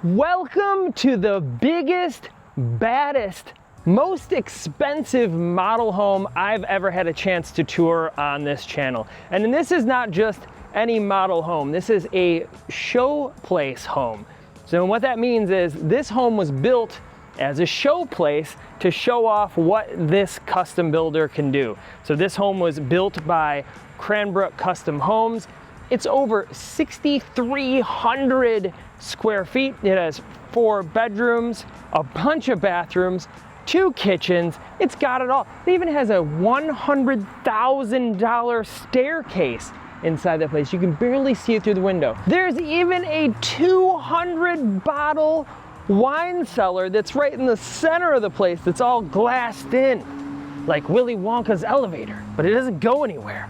Welcome to the biggest, baddest, most expensive model home I've ever had a chance to tour on this channel. And this is not just any model home, this is a showplace home. So what that means is this home was built as a showplace to show off what this custom builder can do. So this home was built by Cranbrook Custom Homes. It's over 6,300 square feet. It has 4 bedrooms, a bunch of bathrooms, 2 kitchens. It's got it all. It even has a $100,000 staircase inside that place. You can barely see it through the window. There's even a 200 bottle wine cellar that's right in the center of the place that's all glassed in, like Willy Wonka's elevator, but it doesn't go anywhere.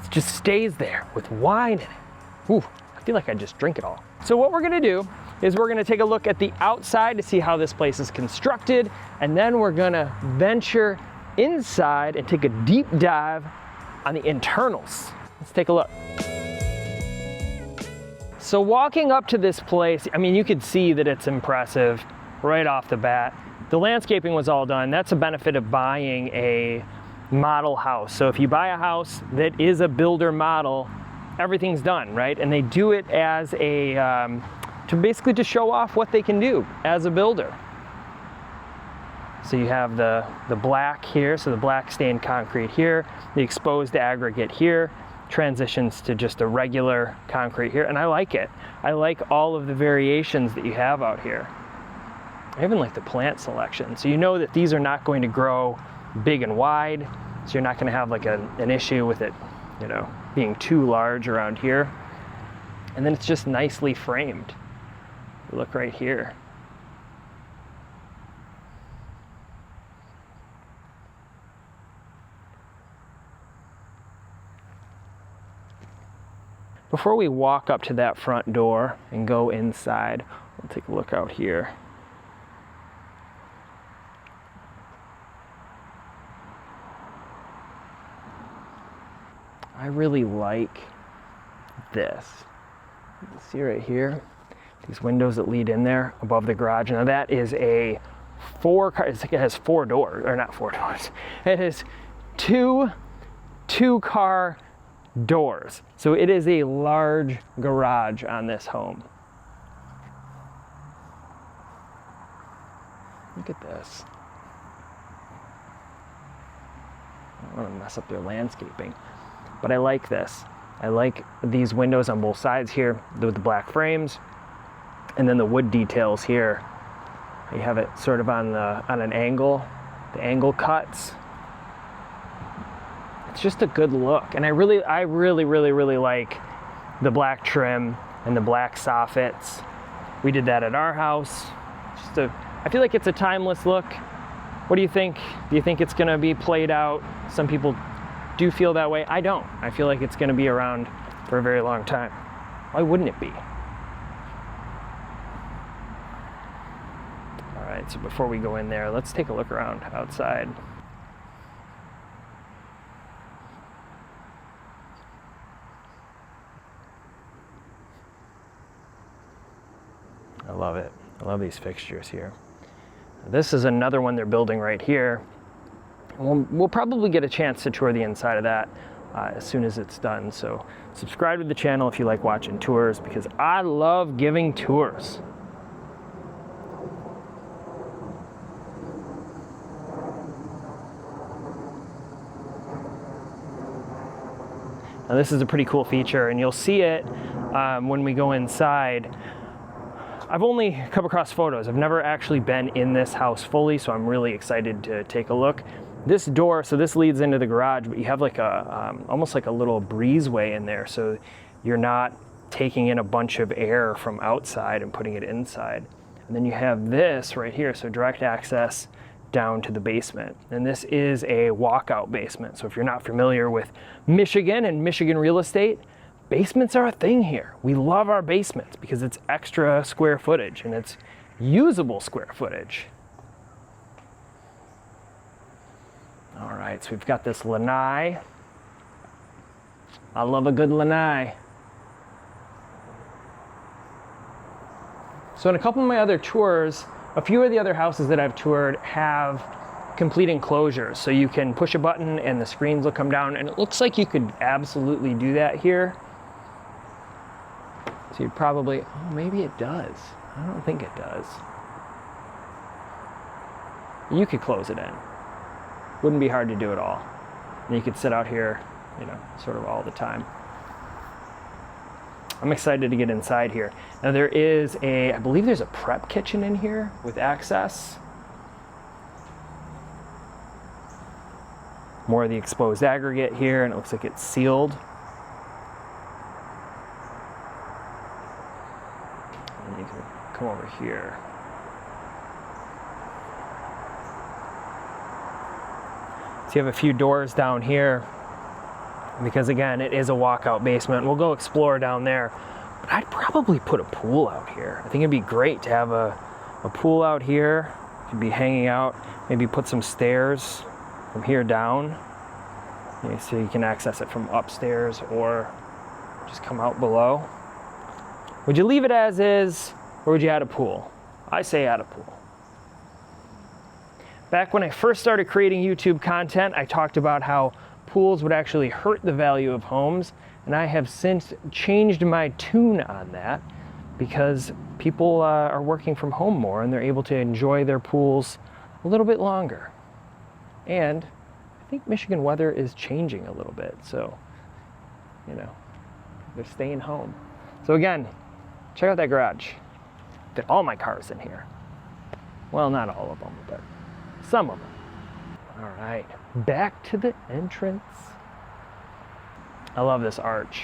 It just stays there with wine in it. Ooh, I feel like I just drink it all. So what we're gonna do is we're gonna take a look at the outside to see how this place is constructed, and then we're gonna venture inside and take a deep dive on the internals. Let's take a look. So walking up to this place, I mean, you could see that it's impressive right off the bat. The landscaping was all done. That's a benefit of buying a model house. So if you buy a house that is a builder model, everything's done, right? And they do it as a, to basically to show off what they can do as a builder. So you have the black here, so the black stained concrete here, the exposed aggregate here, transitions to just a regular concrete here, and I like it. I like all of the variations that you have out here. I even like the plant selection. So you know that these are not going to grow big and wide, so you're not going to have like an issue with it, you know, being too large around here. And then it's just nicely framed. Look right here. Before we walk up to that front door and go inside, we'll take a look out here. I really like this. You can see right here, these windows that lead in there above the garage. Now that is a it has 4 doors, or not 4 doors. It has two car doors. So it is a large garage on this home. Look at this. I don't want to mess up their landscaping, but I like this. I like these windows on both sides here with the black frames, and then the wood details here. You have it sort of on an angle, the angle cuts. It's just a good look, and I really like the black trim and the black soffits. We did that at our house. I feel like it's a timeless look. What do you think? Do you think it's gonna be played out? Some people do feel that way. I don't. I feel like it's gonna be around for a very long time. Why wouldn't it be? All right, so before we go in there, let's take a look around outside. I love it. I love these fixtures here. This is another one they're building right here. We'll probably get a chance to tour the inside of that as soon as it's done. So subscribe to the channel if you like watching tours, because I love giving tours. Now this is a pretty cool feature, and you'll see it when we go inside. I've only come across photos. I've never actually been in this house fully, so I'm really excited to take a look. This door, so this leads into the garage, but you have like a, almost like a little breezeway in there, so you're not taking in a bunch of air from outside and putting it inside. And then you have this right here, so direct access down to the basement. And this is a walkout basement. So if you're not familiar with Michigan and Michigan real estate, basements are a thing here. We love our basements because it's extra square footage and it's usable square footage. All right, so we've got this lanai. I love a good lanai. So in a couple of my other tours, a few of the other houses that I've toured have complete enclosures. So you can push a button and the screens will come down, and it looks like you could absolutely do that here. So you'd probably, oh, maybe it does. I don't think it does. You could close it in. Wouldn't be hard to do it all. And you could sit out here, you know, sort of all the time. I'm excited to get inside here. Now there is I believe there's a prep kitchen in here with access. More of the exposed aggregate here, and it looks like it's sealed. And you can come over here. So you have a few doors down here, because again, it is a walkout basement. We'll go explore down there, but I'd probably put a pool out here. I think it'd be great to have a pool out here. You could be hanging out, maybe put some stairs from here down, so you can access it from upstairs or just come out below. Would you leave it as is, or would you add a pool? I say add a pool. Back when I first started creating YouTube content, I talked about how pools would actually hurt the value of homes, and I have since changed my tune on that because people are working from home more and they're able to enjoy their pools a little bit longer. And I think Michigan weather is changing a little bit, so, you know, they're staying home. So again, check out that garage. Fit all my cars in here. Well, not all of them, but some of them. All right, back to the entrance. I love this arch.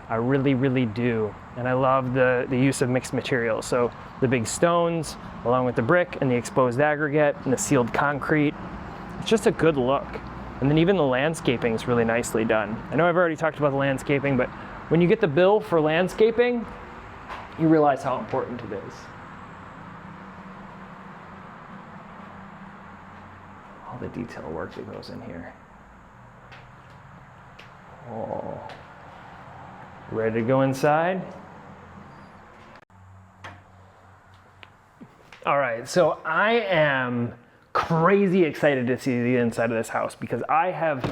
I really, really do. And I love the use of mixed materials. So the big stones, along with the brick and the exposed aggregate and the sealed concrete. It's just a good look. And then even the landscaping is really nicely done. I know I've already talked about the landscaping, but when you get the bill for landscaping, you realize how important it is. All the detail work that goes in here. Oh. Ready to go inside? All right, so I am crazy excited to see the inside of this house because I have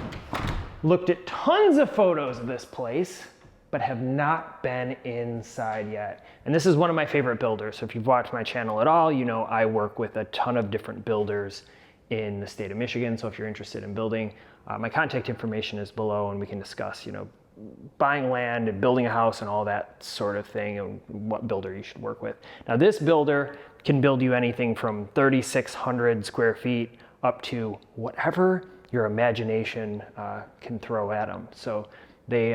looked at tons of photos of this place, but have not been inside yet. And this is one of my favorite builders. So if you've watched my channel at all, you know I work with a ton of different builders in the state of Michigan. So if you're interested in building, my contact information is below and we can discuss, you know, buying land and building a house and all that sort of thing and what builder you should work with. Now this builder can build you anything from 3,600 square feet up to whatever your imagination can throw at them. So they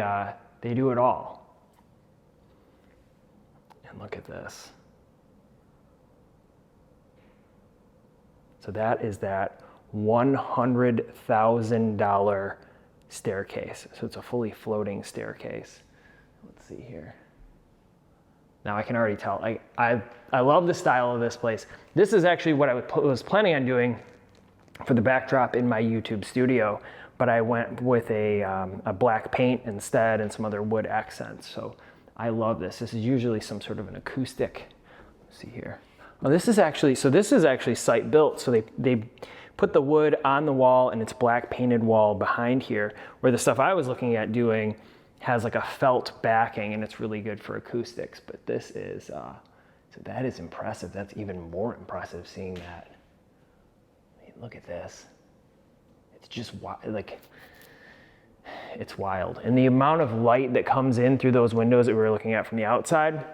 do it all. And look at this. So that is that $100,000 staircase. So it's a fully floating staircase. Let's see here. Now I can already tell, I love the style of this place. This is actually what I was planning on doing for the backdrop in my YouTube studio, but I went with a black paint instead and some other wood accents. So I love this. This is usually some sort of an acoustic. Let's see here. Oh, this is actually site built. So they put the wood on the wall and it's black painted wall behind here, where the stuff I was looking at doing has like a felt backing and it's really good for acoustics. But this is, so that is impressive. That's even more impressive seeing that. I mean, look at this. It's just like, it's wild. And the amount of light that comes in through those windows that we were looking at from the outside,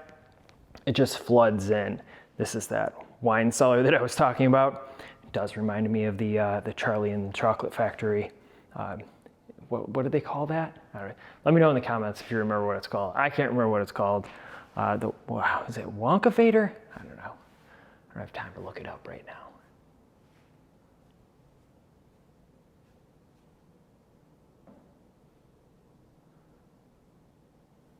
it just floods in. This is that wine cellar that I was talking about. It does remind me of the Charlie and the Chocolate Factory. What do they call that? All right. Let me know in the comments if you remember what it's called. I can't remember what it's called. Is it Wonka Fader? I don't know. I don't have time to look it up right now.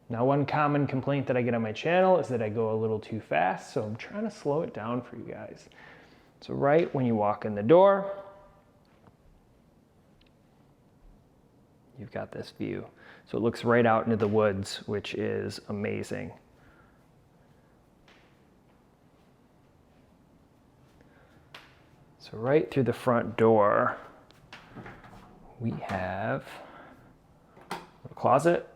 Now, one common complaint that I get on my channel is that I go a little too fast, so I'm trying to slow it down for you guys. So right when you walk in the door, you've got this view. So it looks right out into the woods, which is amazing. So right through the front door, we have a closet.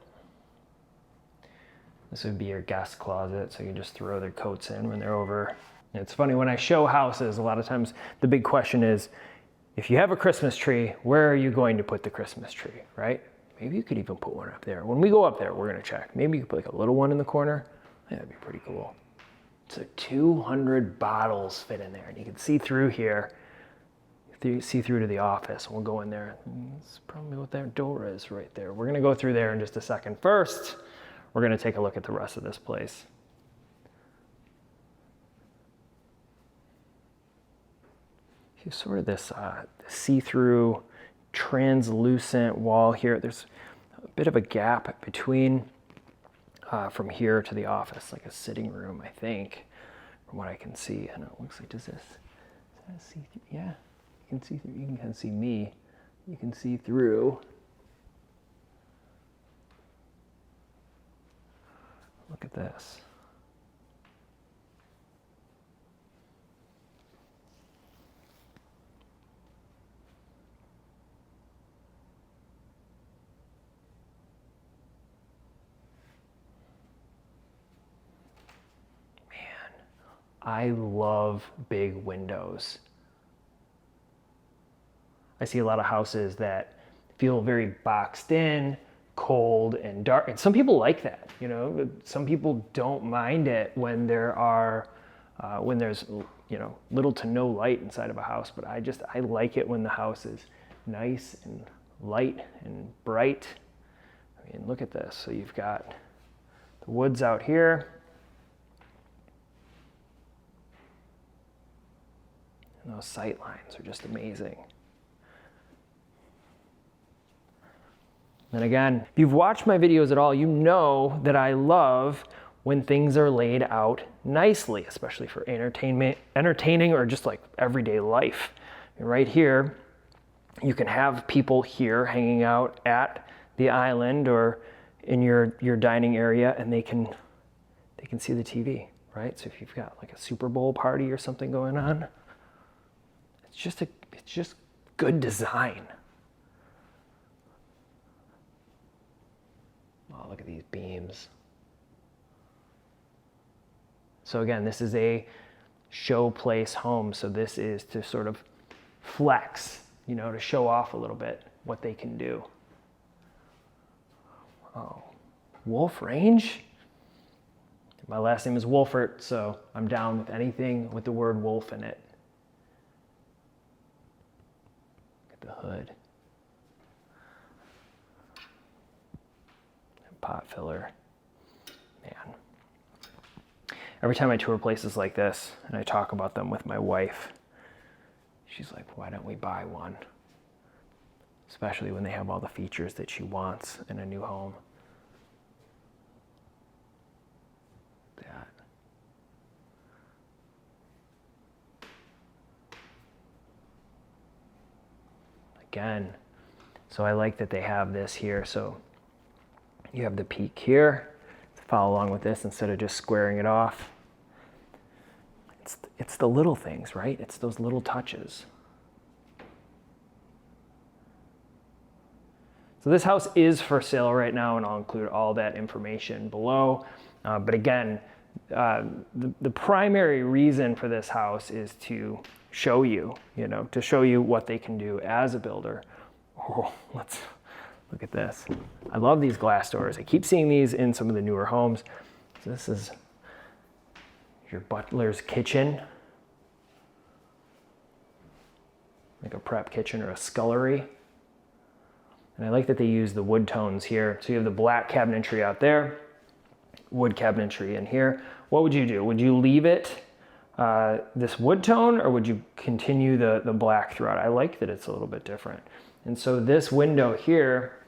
This would be your guest closet, so you can just throw their coats in when they're over. And it's funny, when I show houses, a lot of times the big question is, if you have a Christmas tree, where are you going to put the Christmas tree, right? Maybe you could even put one up there. When we go up there, we're gonna check. Maybe you could put like a little one in the corner. Yeah, that'd be pretty cool. So 200 bottles fit in there, and you can see through here, see through to the office. We'll go in there. That's probably what that door is right there. We're gonna go through there in just a second. First, we're gonna take a look at the rest of this place. Sort of this see-through, translucent wall here. There's a bit of a gap between from here to the office, like a sitting room, I think, from what I can see. And it looks like, is that see through? Yeah, you can see through. You can kind of see me. You can see through. Look at this. I love big windows. I see a lot of houses that feel very boxed in, cold and dark. And some people like that, you know. Some people don't mind it when when there's, you know, little to no light inside of a house. But I like it when the house is nice and light and bright. I mean, look at this. So you've got the woods out here. And those sight lines are just amazing. And again, if you've watched my videos at all, you know that I love when things are laid out nicely, especially for entertaining or just like everyday life. And right here, you can have people here hanging out at the island or in your dining area, and they can see the TV, right? So if you've got like a Super Bowl party or something going on, it's just good design. Oh, look at these beams. So again, this is a showplace home. So this is to sort of flex, you know, to show off a little bit what they can do. Oh, Wolf Range? My last name is Wolfert, so I'm down with anything with the word wolf in it. The hood, and pot filler. Man, every time I tour places like this and I talk about them with my wife, she's like, why don't we buy one? Especially when they have all the features that she wants in a new home. That. Again, so I like that they have this here. So you have the peak here to follow along with this instead of just squaring it off. It's the little things, right? It's those little touches. So this house is for sale right now, and I'll include all that information below. But again, the primary reason for this house is to show you, to show you what they can do as a builder. Oh, let's look at this. I love these glass doors. I keep seeing these in some of the newer homes. So this is your butler's kitchen, like a prep kitchen or a scullery. And I like that they use the wood tones here. So you have the black cabinetry out there, wood cabinetry in here. What would you do? Would you leave it this wood tone, or would you continue the black throughout? I like that it's a little bit different. And so this window here,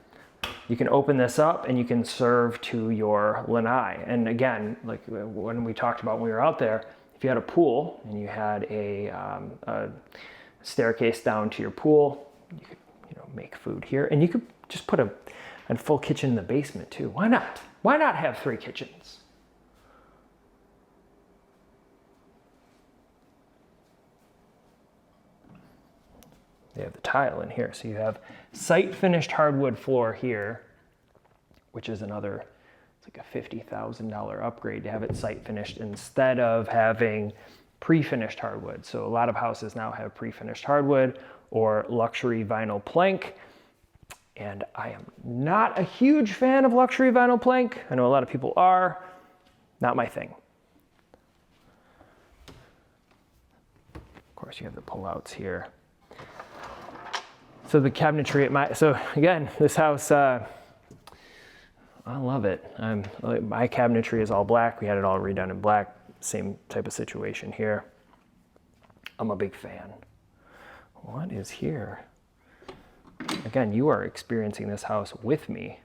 you can open this up and you can serve to your lanai. And again, like when we talked about when we were out there, if you had a pool and you had a staircase down to your pool, you could make food here. And you could just put a full kitchen in the basement too. Why not? Why not have 3 kitchens? they have the tile in here. So you have site finished hardwood floor here, which is another, it's like a $50,000 upgrade to have it site finished instead of having pre-finished hardwood. So a lot of houses now have pre-finished hardwood or luxury vinyl plank. And I am not a huge fan of luxury vinyl plank. I know a lot of people are. Not my thing. Of course, you have the pullouts here. So the cabinetry at my, so again, this house, I love it. My cabinetry is all black. We had it all redone in black. Same type of situation here. I'm a big fan. What is here? Again, you are experiencing this house with me.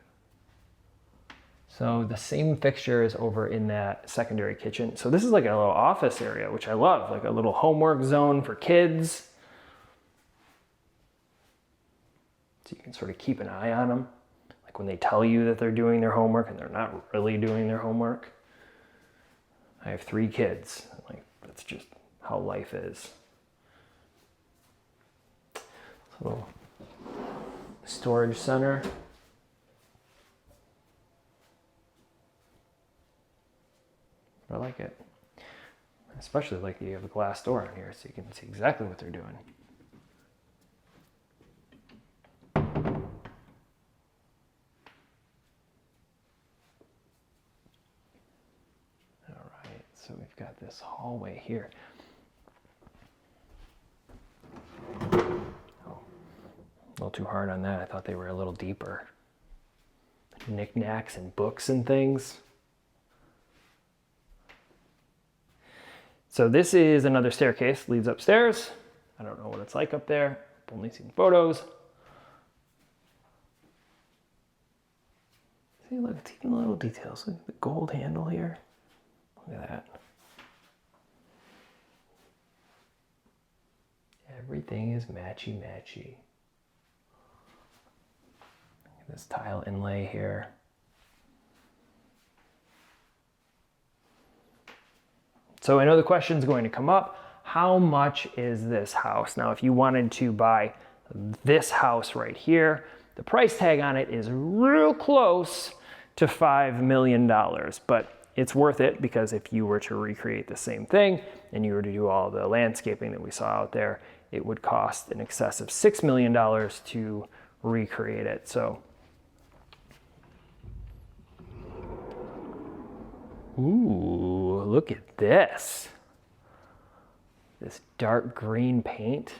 So the same fixture is over in that secondary kitchen. So this is like a little office area, which I love, like a little homework zone for kids. So you can sort of keep an eye on them. Like when they tell you that they're doing their homework and they're not really doing their homework. I have 3 kids. Like, that's just how life is. So, storage center. I like it. Especially like you have a glass door on here so you can see exactly what they're doing. All right, so we've got this hallway here. A little too hard on that. I thought they were a little deeper. Knickknacks and books and things. So this is another staircase, leads upstairs. I don't know what it's like up there. I've only seen photos. See, look, it's even little details. Look at the gold handle here. Look at that. Everything is matchy-matchy. This tile inlay here. So I know the question is going to come up. How much is this house? Now, if you wanted to buy this house right here, the price tag on it is real close to $5 million, but it's worth it because if you were to recreate the same thing and you were to do all the landscaping that we saw out there, it would cost in excess of $6 million to recreate it. So ooh, look at this. This dark green paint.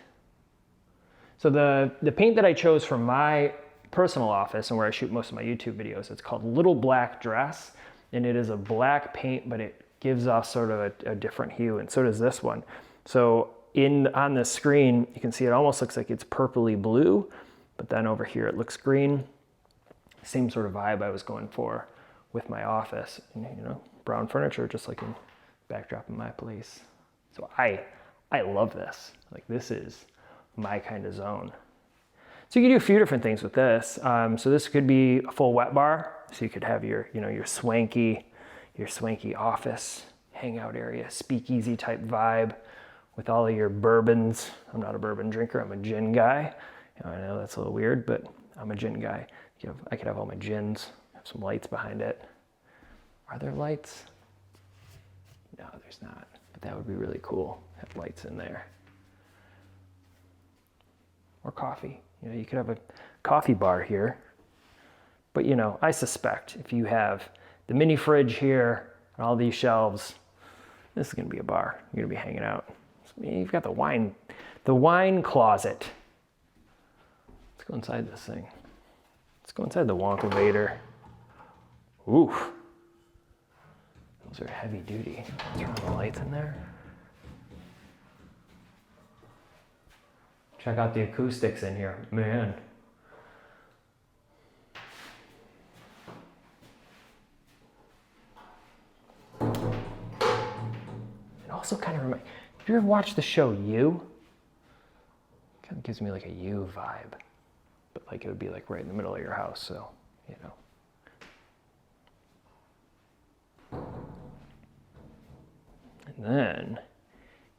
So the paint that I chose for my personal office and where I shoot most of my YouTube videos, it's called Little Black Dress. And it is a black paint, but it gives off sort of a different hue, and so does this one. So on the screen, you can see it almost looks like it's purpley blue, but then over here it looks green. Same sort of vibe I was going for with my office. And, you know, brown furniture, just like in backdrop in my place. So I love this. Like, this is my kind of zone. So you can do a few different things with this. So this could be a full wet bar. So you could have your swanky office hangout area, speakeasy type vibe with all of your bourbons. I'm not a bourbon drinker, I'm a gin guy. I know that's a little weird, but I'm a gin guy. I could have all my gins, have some lights behind it. Are there lights? No, there's not, but that would be really cool. Have lights in there. Or coffee. You could have a coffee bar here. But I suspect if you have the mini fridge here and all these shelves, this is gonna be a bar. You're gonna be hanging out. You've got the wine closet. Let's go inside this thing. Let's go inside the Wonkavator. Oof. Those are heavy duty. Turn the lights in there. Check out the acoustics in here, man. It also kind of reminds, have you ever watched the show You? It kind of gives me like a You vibe, but like it would be like right in the middle of your house, so, And then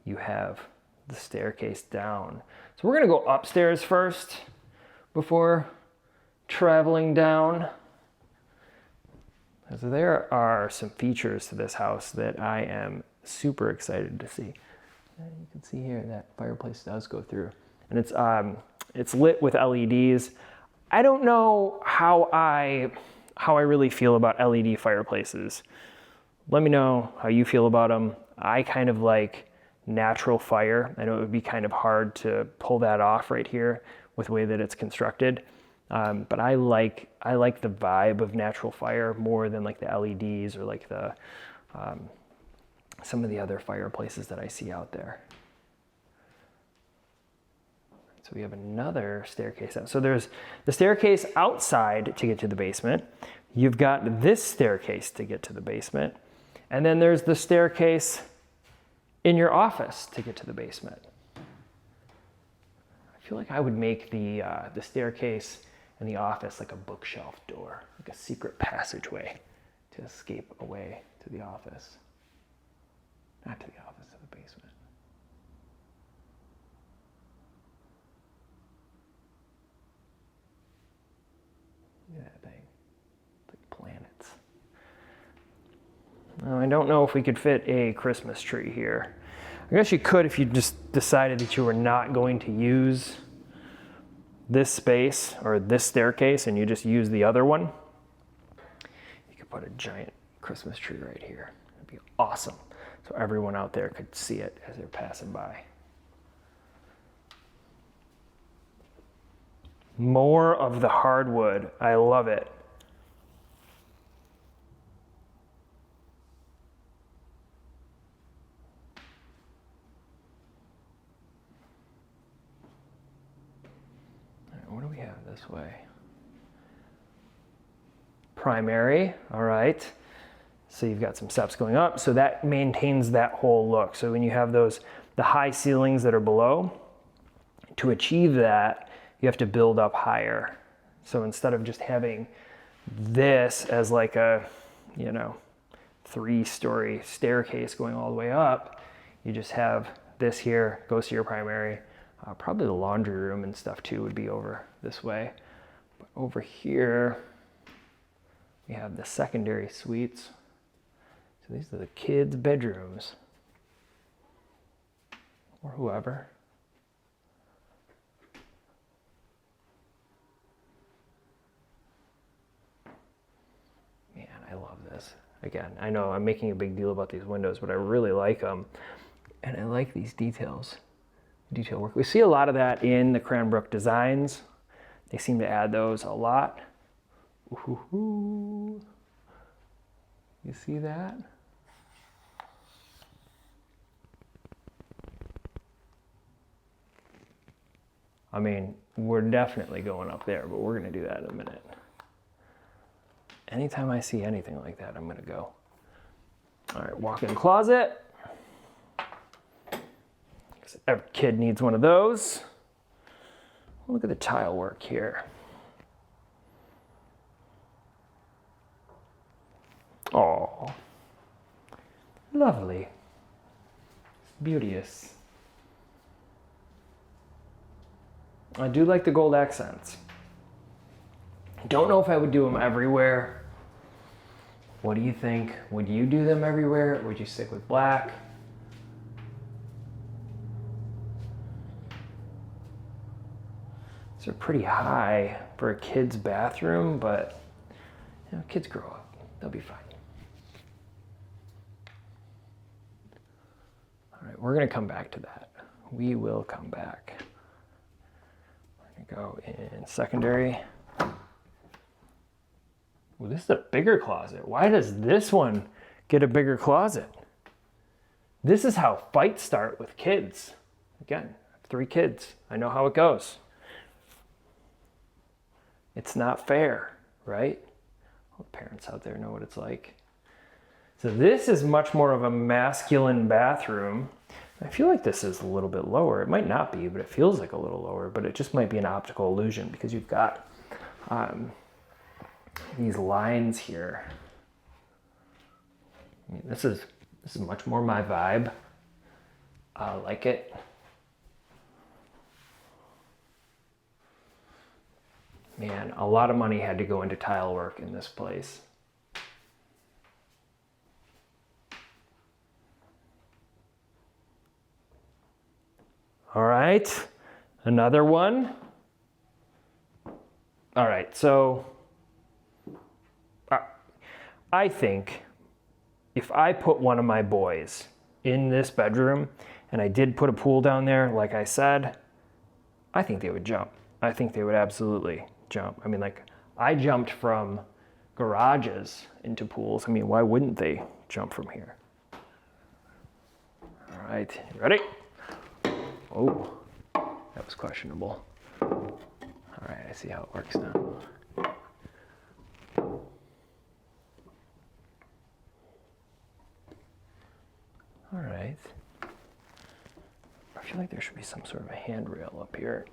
you have the staircase down. So we're gonna go upstairs first before traveling down. So there are some features to this house that I am super excited to see. And you can see here that fireplace does go through, and it's lit with LEDs. I don't know how I really feel about LED fireplaces. Let me know how you feel about them. I kind of like natural fire. I know it would be kind of hard to pull that off right here with the way that it's constructed. But I like the vibe of natural fire more than like the LEDs or like the some of the other fireplaces that I see out there. So we have another staircase out. So there's the staircase outside to get to the basement. You've got this staircase to get to the basement. And then there's the staircase in your office to get to the basement. I feel like I would make the staircase in the office like a bookshelf door, like a secret passageway to escape away to the office. Not to the office, to the basement. Look at that thing. It's like planets. Now, I don't know if we could fit a Christmas tree here. I guess you could if you just decided that you were not going to use this space or this staircase and you just use the other one. You could put a giant Christmas tree right here. It'd be awesome. So everyone out there could see it as they're passing by. More of the hardwood. I love it. All right, what do we have this way? Primary, all right. So you've got some steps going up, so that maintains that whole look. So when you have the high ceilings that are below, to achieve that, you have to build up higher. So instead of just having this as like a, 3-story staircase going all the way up, you just have this here, goes to your primary. Probably the laundry room and stuff too would be over this way. But over here, we have the secondary suites. So these are the kids' bedrooms, or whoever. Man, I love this. Again, I know I'm making a big deal about these windows, but I really like them. And I like these detail work. We see a lot of that in the Cranbrook designs. They seem to add those a lot. Ooh. You see that? I mean, we're definitely going up there, but we're gonna do that in a minute. Anytime I see anything like that, I'm gonna go. All right, walk-in closet. Every kid needs one of those. Look at the tile work here. Oh, lovely, beauteous. I do like the gold accents. Don't know if I would do them everywhere. What do you think? Would you do them everywhere? Or would you stick with black? These are pretty high for a kid's bathroom, but kids grow up. They'll be fine. All right, we're gonna come back to that. We will come back. We're gonna go in secondary. Well, this is a bigger closet. Why does this one get a bigger closet? This is how fights start with kids. Again, I have 3 kids. I know how it goes. It's not fair, right? All the parents out there know what it's like. So this is much more of a masculine bathroom. I feel like this is a little bit lower. It might not be, but it feels like a little lower, but it just might be an optical illusion because you've got these lines here. I mean, this is much more my vibe. I like it. Man, a lot of money had to go into tile work in this place. All right, another one. All right, so I think if I put one of my boys in this bedroom and I did put a pool down there, like I said, I think they would jump. I think they would absolutely jump. I mean, like, I jumped from garages into pools. I mean, why wouldn't they jump from here? All right, you ready? Oh, that was questionable. All right, I see how it works now. All right. I feel like there should be some sort of a handrail up here.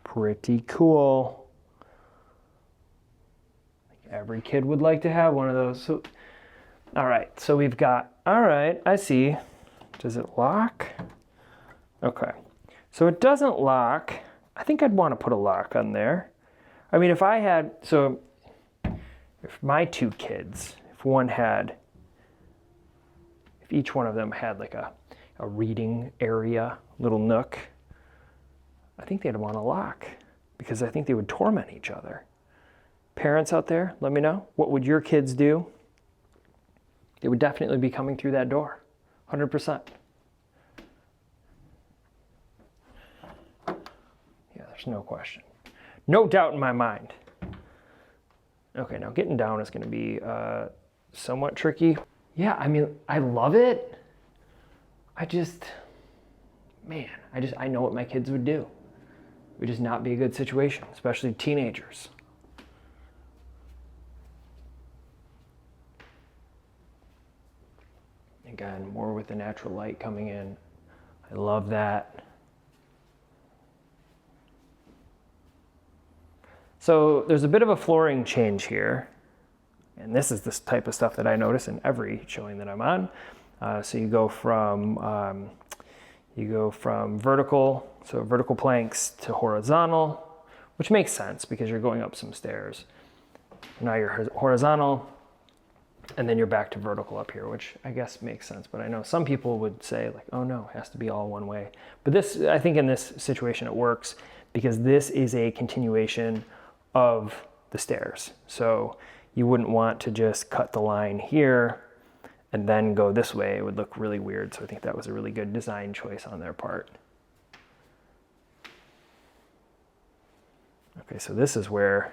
Pretty cool. Every kid would like to have one of those. So, all right, so we've got, all right, I see. Does it lock? Okay, so it doesn't lock. I think I'd want to put a lock on there. I mean, if I had, so if my two kids, if each one of them had like a reading area, little nook, I think they'd want a lock because I think they would torment each other. Parents out there, let me know. What would your kids do? They would definitely be coming through that door, 100%. Yeah, there's no question. No doubt in my mind. Okay, now getting down is going to be somewhat tricky. Yeah, I mean, I love it. I know what my kids would do. It would just not be a good situation, especially teenagers. Again, more with the natural light coming in. I love that. So there's a bit of a flooring change here. And this is this type of stuff that I notice in every showing that I'm on. So you go from vertical, so vertical planks to horizontal, which makes sense because you're going up some stairs. Now you're horizontal, and then you're back to vertical up here, which I guess makes sense. But I know some people would say like, oh no, it has to be all one way. But this, I think in this situation it works because this is a continuation of the stairs. So you wouldn't want to just cut the line here and then go this way. It would look really weird. So I think that was a really good design choice on their part. Okay, so this is where,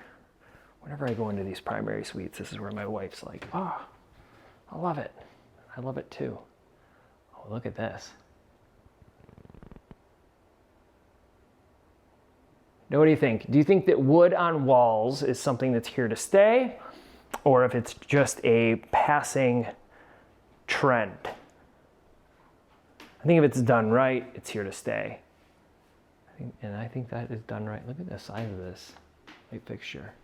whenever I go into these primary suites, this is where my wife's like, oh, I love it. I love it too. Oh, look at this. Now, what do you think? Do you think that wood on walls is something that's here to stay, or if it's just a passing trend? I think if it's done right, it's here to stay. I think that is done right. Look at the size of this light fixture.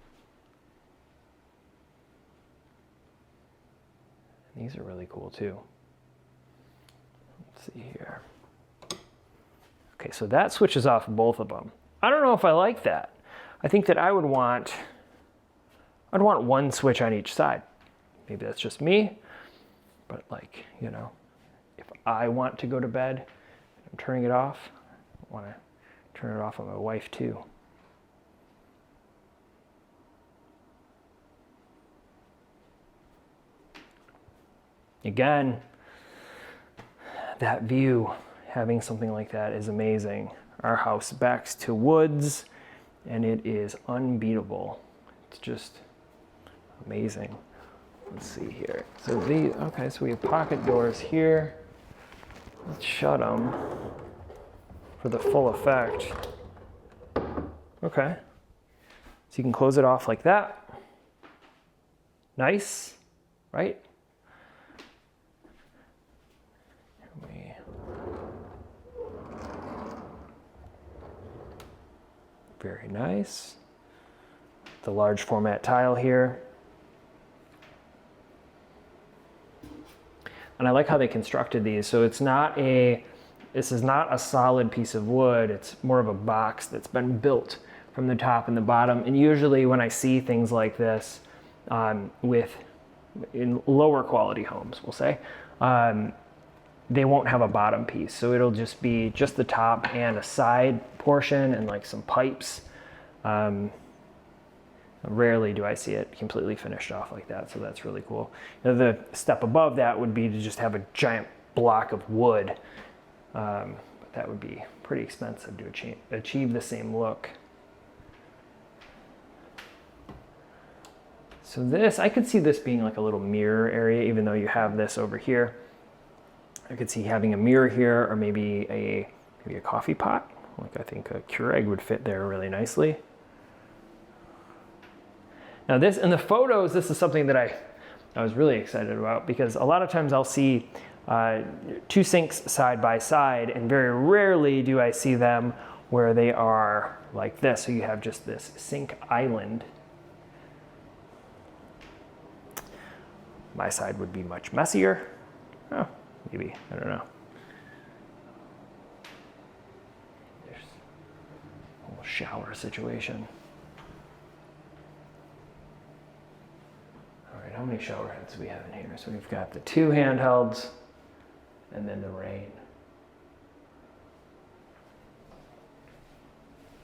These are really cool too. Let's see here. Okay, so that switches off both of them. I don't know if I like that. I think that I'd want one switch on each side. Maybe that's just me, but like, you know, if I want to go to bed, I'm turning it off, I want to turn it off on my wife too. Again, that view, having something like that is amazing. Our house backs to woods and it is unbeatable. It's just amazing. Let's see here. So these, okay, so we have pocket doors here. Let's shut them for the full effect. Okay. So you can close it off like that. Nice, right? Very nice. The large format tile here. And I like how they constructed these. So this is not a solid piece of wood. It's more of a box that's been built from the top and the bottom. And usually when I see things like this in lower quality homes, we'll say, they won't have a bottom piece. So it'll just be just the top and a side portion and like some pipes. Rarely do I see it completely finished off like that, so that's really cool. Now, the step above that would be to just have a giant block of wood, but that would be pretty expensive to achieve the same look. So this, I could see this being like a little mirror area, even though you have this over here. I could see having a mirror here, or maybe a coffee pot. Like I think a Keurig would fit there really nicely. Now this, in the photos, this is something that I was really excited about, because a lot of times I'll see two sinks side by side, and very rarely do I see them where they are like this. So you have just this sink island. My side would be much messier. Oh, maybe, I don't know. There's a little shower situation. How many shower heads do we have in here? So we've got the 2 handhelds and then the rain.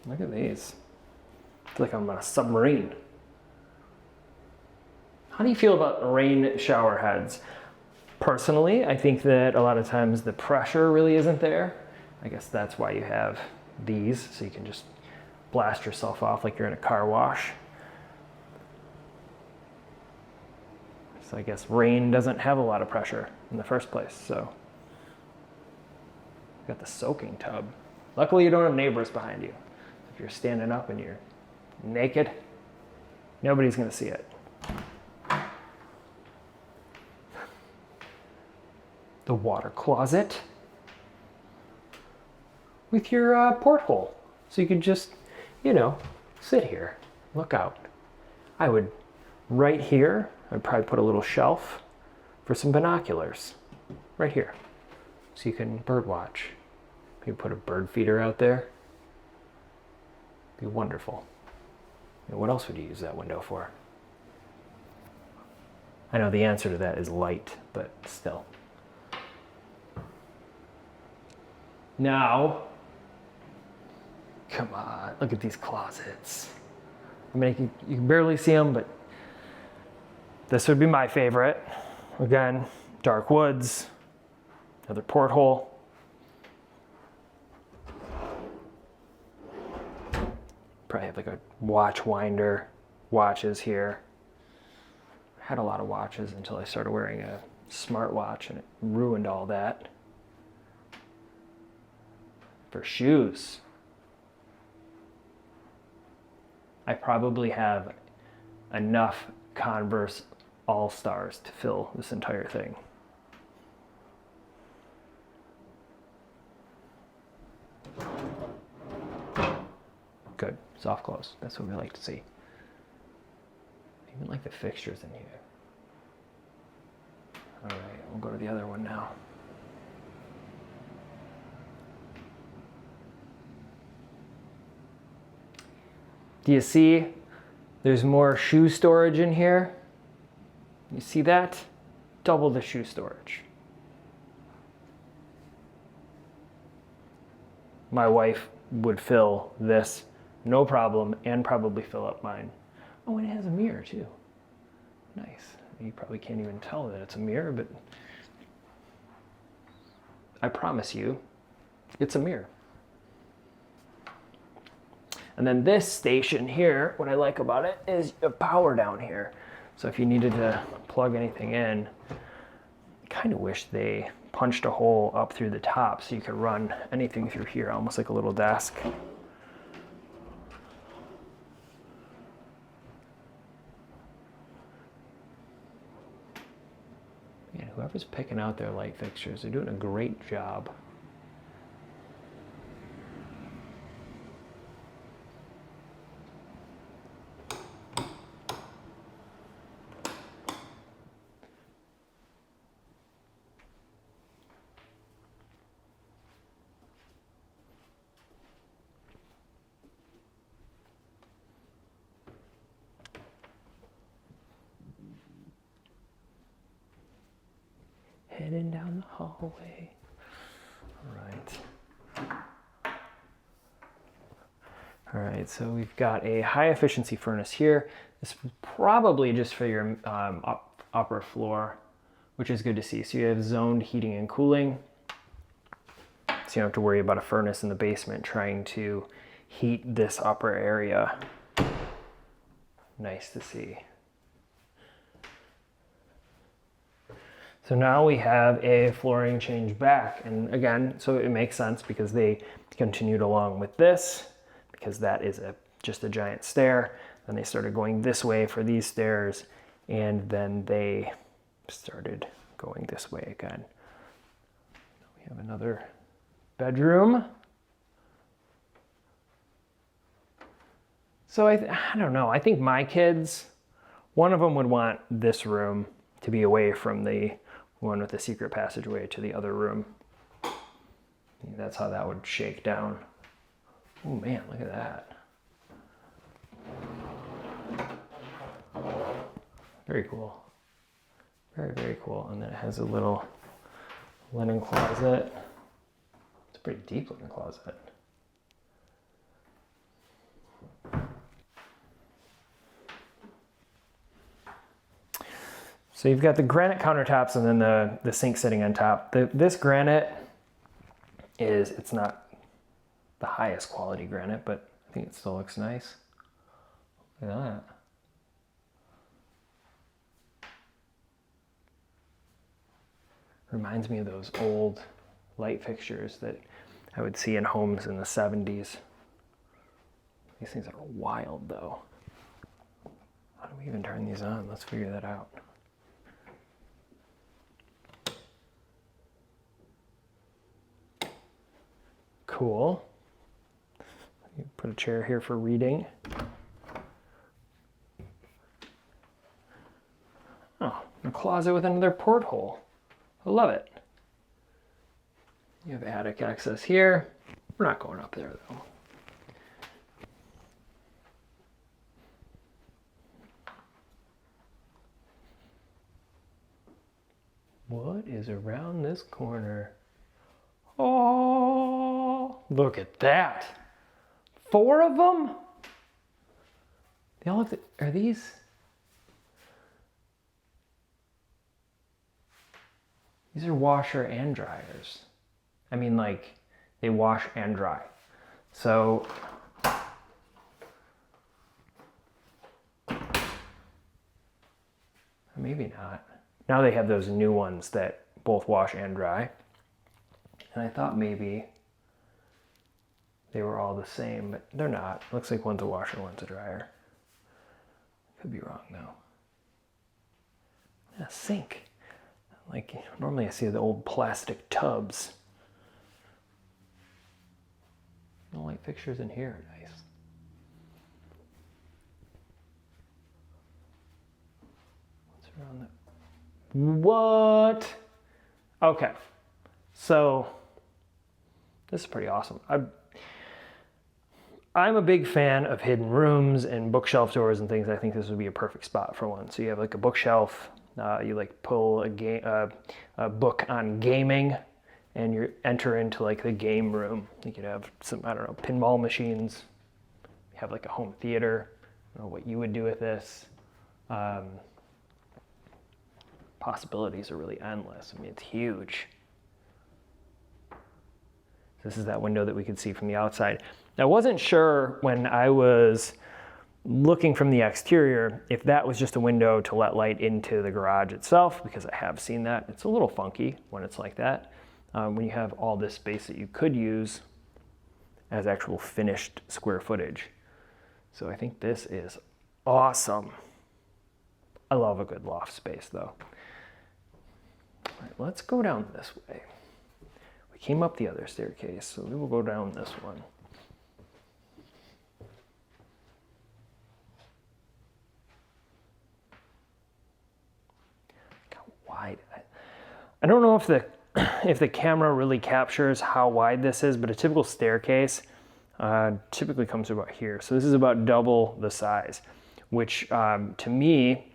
Look at these. I feel like I'm on a submarine. How do you feel about rain shower heads? Personally, I think that a lot of times the pressure really isn't there. I guess that's why you have these, so you can just blast yourself off like you're in a car wash. So I guess rain doesn't have a lot of pressure in the first place. So got the soaking tub. Luckily you don't have neighbors behind you. If you're standing up and you're naked, nobody's gonna see it. The water closet with your porthole. So you can just, sit here, look out. I would, right here, I'd probably put a little shelf for some binoculars right here, so you can bird watch. Maybe put a bird feeder out there. Be wonderful. What else would you use that window for? I know the answer to that is light, but still. Now, come on, look at these closets. I mean, you can barely see them, but this would be my favorite. Again, dark woods, another porthole. Probably have like a watch winder, watches here. I had a lot of watches until I started wearing a smartwatch, and it ruined all that. For shoes, I probably have enough Converse All-Stars to fill this entire thing. Good, soft close. That's what we like to see. I even like the fixtures in here. All right, we'll go to the other one now. Do you see there's more shoe storage in here? You see that? Double the shoe storage. My wife would fill this, no problem, and probably fill up mine. Oh, and it has a mirror too. Nice. You probably can't even tell that it's a mirror, but I promise you, it's a mirror. And then this station here, what I like about it is you have power down here. So if you needed to plug anything in, I kind of wish they punched a hole up through the top so you could run anything through here, almost like a little desk. Man, whoever's picking out their light fixtures, they're doing a great job. heading down the hallway. All right, so we've got a high efficiency furnace here. This is probably just for your upper floor, which is good to see. So you have zoned heating and cooling. So you don't have to worry about a furnace in the basement trying to heat this upper area. Nice to see. So now we have a flooring change back. And again, so it makes sense because they continued along with this, because that is just a giant stair. Then they started going this way for these stairs, and then they started going this way again. We have another bedroom. So I don't know, I think my kids, one of them would want this room to be away from the one with the secret passageway to the other room. That's how that would shake down. Oh man, look at that. Very cool. Very, very cool. And then it has a little linen closet. It's a pretty deep linen closet. So you've got the granite countertops and then the sink sitting on top. This granite it's not the highest quality granite, but I think it still looks nice. Look at that. Reminds me of those old light fixtures that I would see in homes in the 70s. These things are wild though. How do we even turn these on? Let's figure that out. Cool. You put a chair here for reading. Oh, a closet with another porthole. I love it. You have attic access here. We're not going up there though. What is around this corner? Oh, look at that. 4 of them? They all look, are these? These are washer and dryers. I mean, like, they wash and dry. So, maybe not. Now they have those new ones that both wash and dry. And I thought maybe they were all the same, but they're not. Looks like one's a washer, one's a dryer. Could be wrong though. A sink. Like normally I see the old plastic tubs. No light fixtures in here, nice. What's around the... What? Okay, so this is pretty awesome. I'm a big fan of hidden rooms and bookshelf doors and things. I think this would be a perfect spot for one. So you have like a bookshelf, you like pull a book on gaming, and you enter into like the game room. You could have some, I don't know, pinball machines. You have like a home theater. I don't know what you would do with this. Possibilities are really endless. I mean, it's huge. This is that window that we could see from the outside. I wasn't sure when I was looking from the exterior if that was just a window to let light into the garage itself, because I have seen that. It's a little funky when it's like that, when you have all this space that you could use as actual finished square footage. So I think this is awesome. I love a good loft space though. All right, let's go down this way. We came up the other staircase, so we will go down this one. Wide. I don't know if the camera really captures how wide this is, but a typical staircase typically comes about here. So this is about double the size, which to me,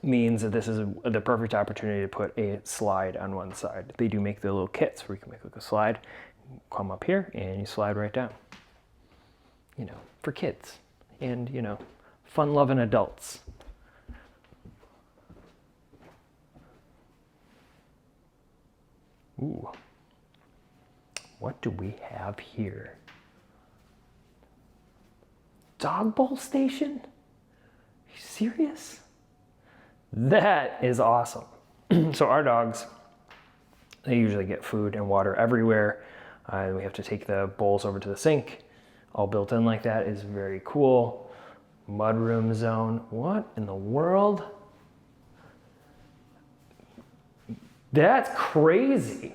means that this is the perfect opportunity to put a slide on one side. They do make the little kits where you can make like a slide, come up here and you slide right down. You know, for kids and, you know, fun-loving adults. Ooh, what do we have here? Dog bowl station? Are you serious? That is awesome. So our dogs, they usually get food and water everywhere. We have to take the bowls over to the sink. All built in like that is very cool. Mudroom zone. What in the world? That's crazy.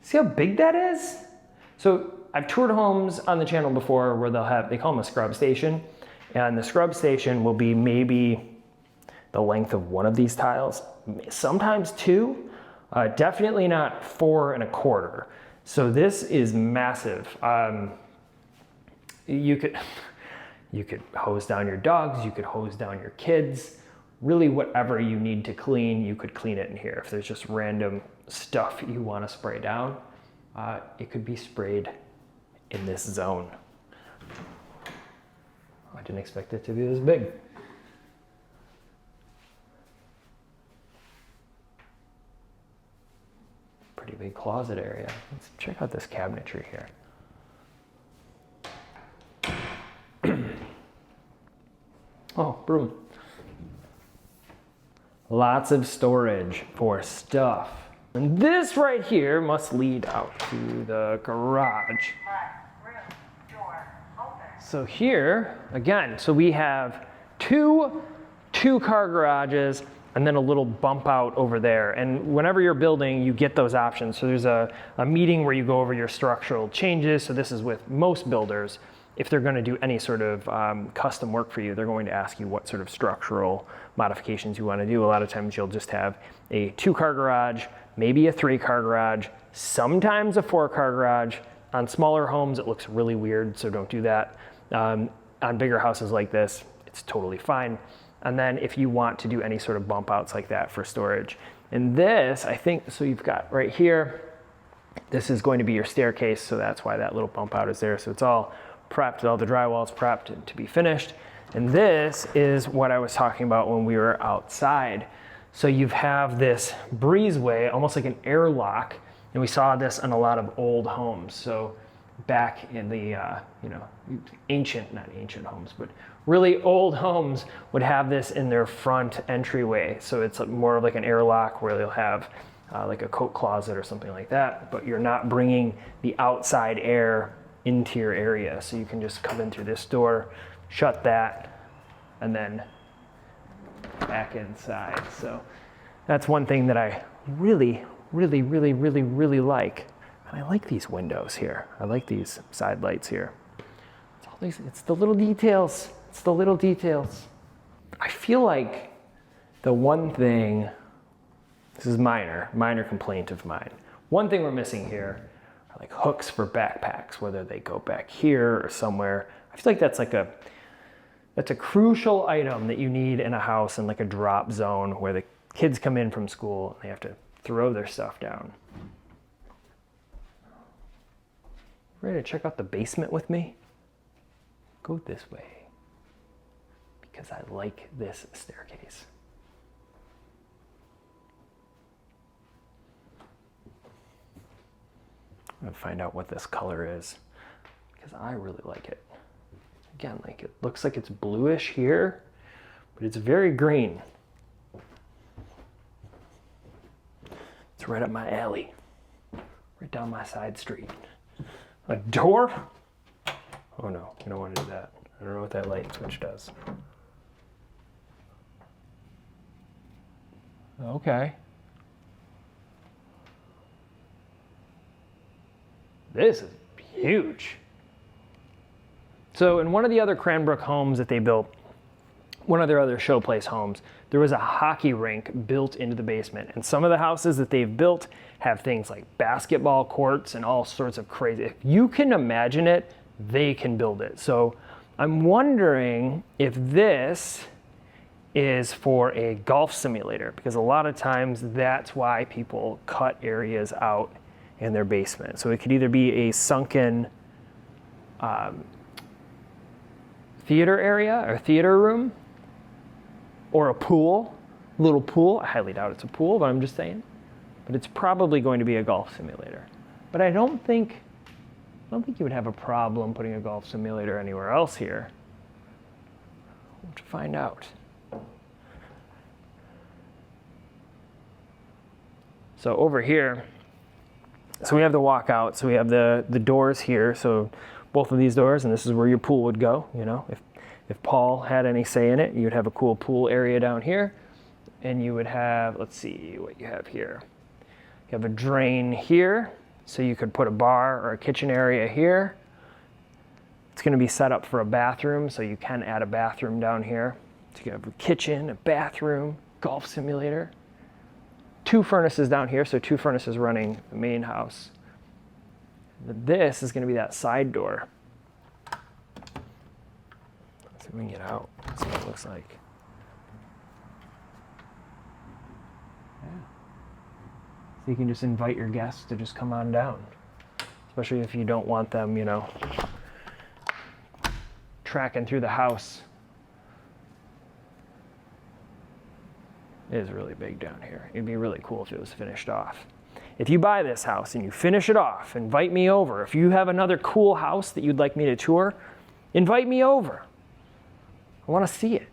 See how big that is? So I've toured homes on the channel before where they call them a scrub station. And the scrub station will be maybe the length of one of these tiles, sometimes two, definitely not 4 1/4. So this is massive. You could hose down your dogs, you could hose down your kids, really whatever you need to clean, you could clean it in here. If there's just random stuff you want to spray down, it could be sprayed in this zone. I didn't expect it to be this big. Pretty big closet area. Let's check out this cabinetry here. Oh, broom. Lots of storage for stuff. And this right here must lead out to the garage. So here, again, so we have two car garages and then a little bump out over there. And whenever you're building, you get those options. So there's a meeting where you go over your structural changes. So this is with most builders. If they're going to do any sort of custom work for you, they're going to ask you what sort of structural modifications you want to do. A lot of times you'll just have a 2-car garage, maybe a 3-car garage, sometimes a 4-car garage. On smaller homes, it looks really weird, so don't do that. On bigger houses like this, it's totally fine. And then if you want to do any sort of bump outs like that for storage. And this, I think, so you've got right here, this is going to be your staircase, so that's why that little bump out is there. So it's all prepped, all the drywall is prepped to be finished. And this is what I was talking about when we were outside. So you have this breezeway, almost like an airlock, and we saw this in a lot of old homes. So back in the, not ancient homes, but really old homes would have this in their front entryway. So it's more of like an airlock where they'll have like a coat closet or something like that, but you're not bringing the outside air into your area. So you can just come in through this door, shut that, and then back inside. So that's one thing that I really like. And I like these windows here. I like these side lights here. It's the little details. It's the little details. I feel like the one thing, this is minor complaint of mine. One thing we're missing here are like hooks for backpacks, whether they go back here or somewhere. I feel like that's a crucial item that you need in a house in like a drop zone where the kids come in from school and they have to throw their stuff down. Ready to check out the basement with me? Go this way, because I like this staircase. I'm gonna find out what this color is, because I really like it. Again, like it looks like it's bluish here, but it's very green. It's right up my alley, right down my side street. A door? Oh no, you don't want to do that. I don't know what that light switch does. Okay. This is huge. So in one of the other Cranbrook homes that they built, one of their other showplace homes, there was a hockey rink built into the basement. And some of the houses that they've built have things like basketball courts and all sorts of crazy. If you can imagine it, they can build it. So I'm wondering if this is for a golf simulator, because a lot of times that's why people cut areas out in their basement. So it could either be a sunken theater area or theater room, or a pool, little pool. I highly doubt it's a pool, but I'm just saying. But it's probably going to be a golf simulator. But I don't think you would have a problem putting a golf simulator anywhere else here. We'll have to find out. So over here, so we have the walkout, so we have the doors here, so both of these doors, and this is where your pool would go. You know, if Paul had any say in it, you'd have a cool pool area down here, and you would have, let's see what you have here. You have a drain here, so you could put a bar or a kitchen area here. It's going to be set up for a bathroom, so you can add a bathroom down here. So you have a kitchen, a bathroom, golf simulator. 2 furnaces down here, so 2 furnaces running the main house. But this is going to be that side door. Let's see if we can get out. Let's see what it looks like. Yeah. So you can just invite your guests to just come on down. Especially if you don't want them, you know, tracking through the house. It is really big down here. It'd be really cool if it was finished off. If you buy this house and you finish it off, invite me over. If you have another cool house that you'd like me to tour, invite me over. I want to see it.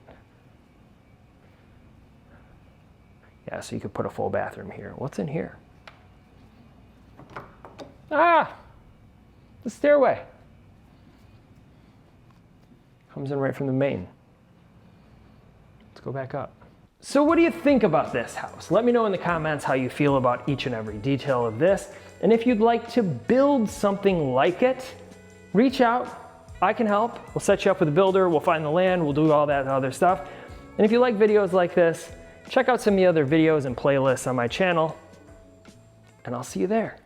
Yeah, so you could put a full bathroom here. What's in here? Ah, the stairway. Comes in right from the main. Let's go back up. So what do you think about this house? Let me know in the comments how you feel about each and every detail of this. And if you'd like to build something like it, reach out. I can help. We'll set you up with a builder. We'll find the land. We'll do all that other stuff. And if you like videos like this, check out some of the other videos and playlists on my channel. And I'll see you there.